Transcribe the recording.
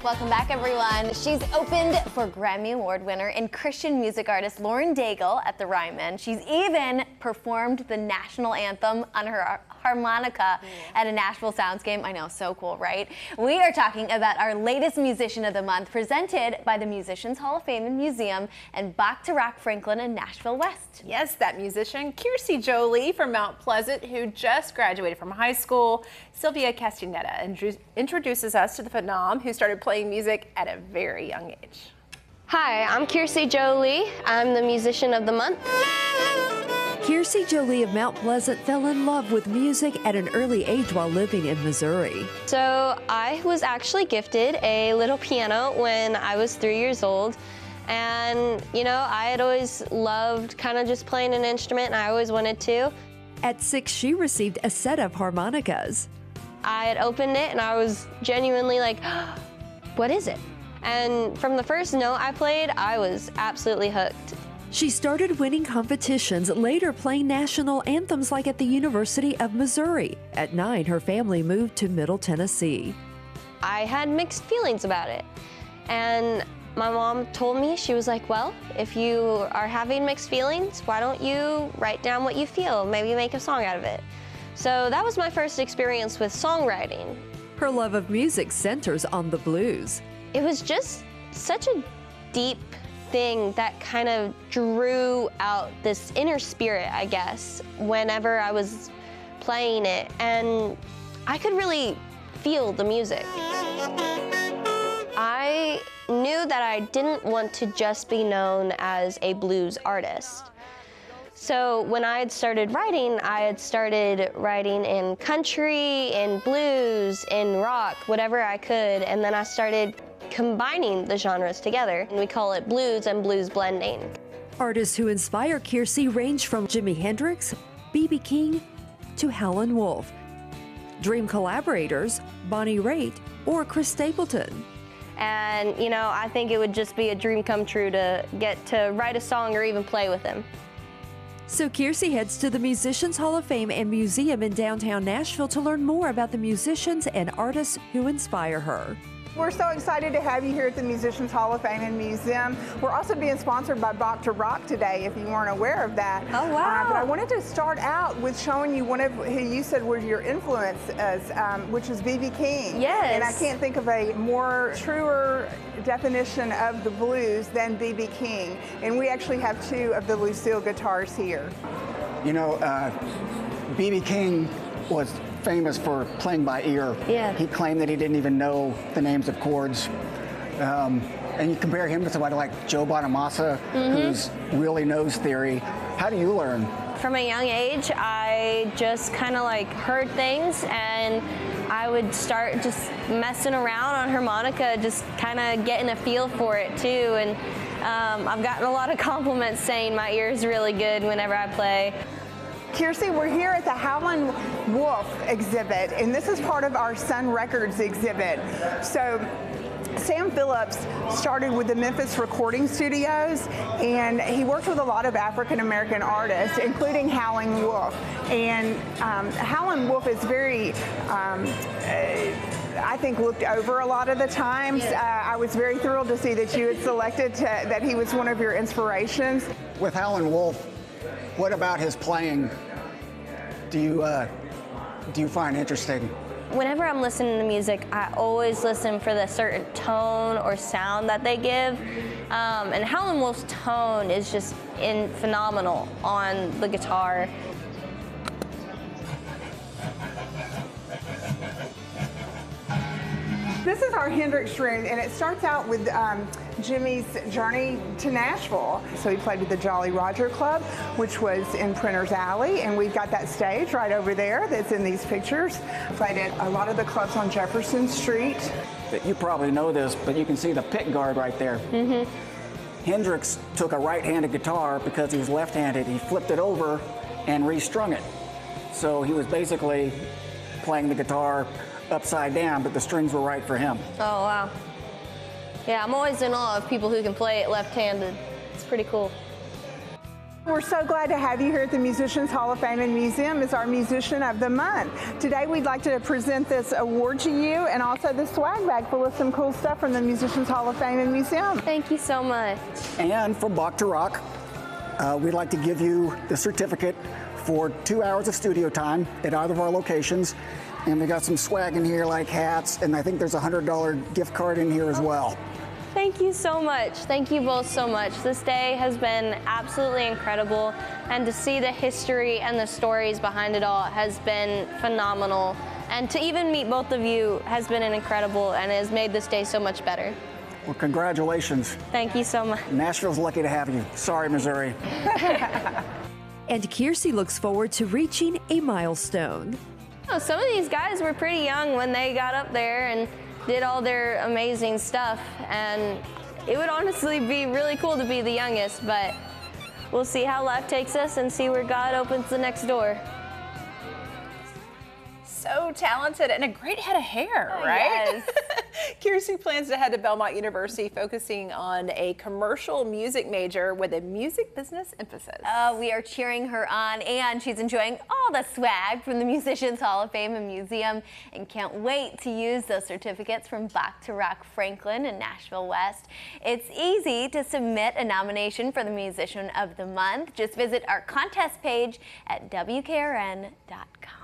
Welcome back, everyone. She's opened for Grammy Award winner and Christian music artist Lauren Daigel at the Ryman. She's even performed the national anthem on her harmonica at a Nashville Sounds game. I know, so cool, right? We are talking about our latest Musician of the Month, presented by the Musicians Hall of Fame and Museum and Bach to Rock Franklin in Nashville West. Yes, that musician, Kiersi Joli from Mount Pleasant, who just graduated from high school. Sylvia Castaneda introduces us to the phenom who started playing music at a very young age. Hi, I'm Kiersi Joli. I'm the Musician of the Month. Kiersi Joli of Mount Pleasant fell in love with music at an early age while living in Missouri. So I was actually gifted a little piano when I was 3 years old. And, you know, I had always loved kind of just playing an instrument, and I always wanted to. At 6, she received a set of harmonicas. I had opened it, and I was genuinely like, what is it? And from the first note I played, I was absolutely hooked. She started winning competitions, later playing national anthems like at the University of Missouri. At 9, her family moved to Middle Tennessee. I had mixed feelings about it. And my mom told me, she was like, well, if you are having mixed feelings, why don't you write down what you feel? Maybe make a song out of it. So that was my first experience with songwriting. Her love of music centers on the blues. It was just such a deep thing that kind of drew out this inner spirit, I guess, whenever I was playing it. And I could really feel the music. I knew that I didn't want to just be known as a blues artist. So when I had started writing in country, in blues, in rock, whatever I could, and then I started combining the genres together, and we call it blues and blues blending. Artists who inspire Kiersi range from Jimi Hendrix, B.B. King, to Howlin' Wolf. Dream collaborators, Bonnie Raitt or Chris Stapleton. And, you know, I think it would just be a dream come true to get to write a song or even play with him. So Kiersi heads to the Musicians Hall of Fame and Museum in downtown Nashville to learn more about the musicians and artists who inspire her. We're so excited to have you here at the Musicians Hall of Fame and Museum. We're also being sponsored by Bach to Rock today, if you weren't aware of that. Oh, wow. But I wanted to start out with showing you one of who you said were your influences, which is B.B. King. Yes. And I can't think of a more truer definition of the blues than B.B. King. And we actually have 2 of the Lucille guitars here. You know, B.B. King was famous for playing by ear. Yeah. He claimed that he didn't even know the names of chords. And you compare him to somebody like Joe Bonamassa, who's really knows theory. How do you learn? From a young age, I just kind of like heard things, and I would start just messing around on harmonica, just kind of getting a feel for it too. And I've gotten a lot of compliments saying my ear is really good whenever I play. Kiersi, we're here at the Howlin' Wolf exhibit, and this is part of our Sun Records exhibit. So Sam Phillips started with the Memphis Recording Studios, and he worked with a lot of African-American artists, including Howlin' Wolf. And Howlin' Wolf is very, I think, looked over a lot of the times. I was very thrilled to see that you had selected that he was one of your inspirations. With Howlin' Wolf, what about his playing do you find interesting? Whenever I'm listening to music, I always listen for the certain tone or sound that they give. And Howlin' Wolf's tone is just phenomenal on the guitar. This is our Hendrix room, and it starts out with Jimmy's journey to Nashville. So he played with the Jolly Roger Club, which was in Printer's Alley, and we've got that stage right over there that's in these pictures. Played at a lot of the clubs on Jefferson Street. You probably know this, but you can see the pick guard right there. Hendrix took a right-handed guitar because he was left-handed. He flipped it over and restrung it. So he was basically playing the guitar upside down, but the strings were right for him. Oh, wow. Yeah, I'm always in awe of people who can play it left-handed. It's pretty cool. We're so glad to have you here at the Musicians Hall of Fame and Museum as our Musician of the Month. Today we'd like to present this award to you and also the swag bag full of some cool stuff from the Musicians Hall of Fame and Museum. Thank you so much. And from Bach to Rock, we'd like to give you the certificate for 2 hours of studio time at either of our locations. And we got some swag in here like hats, and I think there's a $100 gift card in here as well. Thank you so much. Thank you both so much. This day has been absolutely incredible, and to see the history and the stories behind it all has been phenomenal. And to even meet both of you has been an incredible, and it has made this day so much better. Well, congratulations. Thank you so much. Nashville's lucky to have you. Sorry, Missouri. And Kiersi looks forward to reaching a milestone. Oh, some of these guys were pretty young when they got up there and did all their amazing stuff, and it would honestly be really cool to be the youngest, but we'll see how life takes us and see where God opens the next door. So talented and a great head of hair, right? Yes. Kiersi plans to head to Belmont University, focusing on a commercial music major with a music business emphasis. We are cheering her on, and she's enjoying all the swag from the Musicians Hall of Fame and Museum, and can't wait to use those certificates from Bach to Rock Franklin and Nashville West. It's easy to submit a nomination for the Musician of the Month. Just visit our contest page at WKRN.com.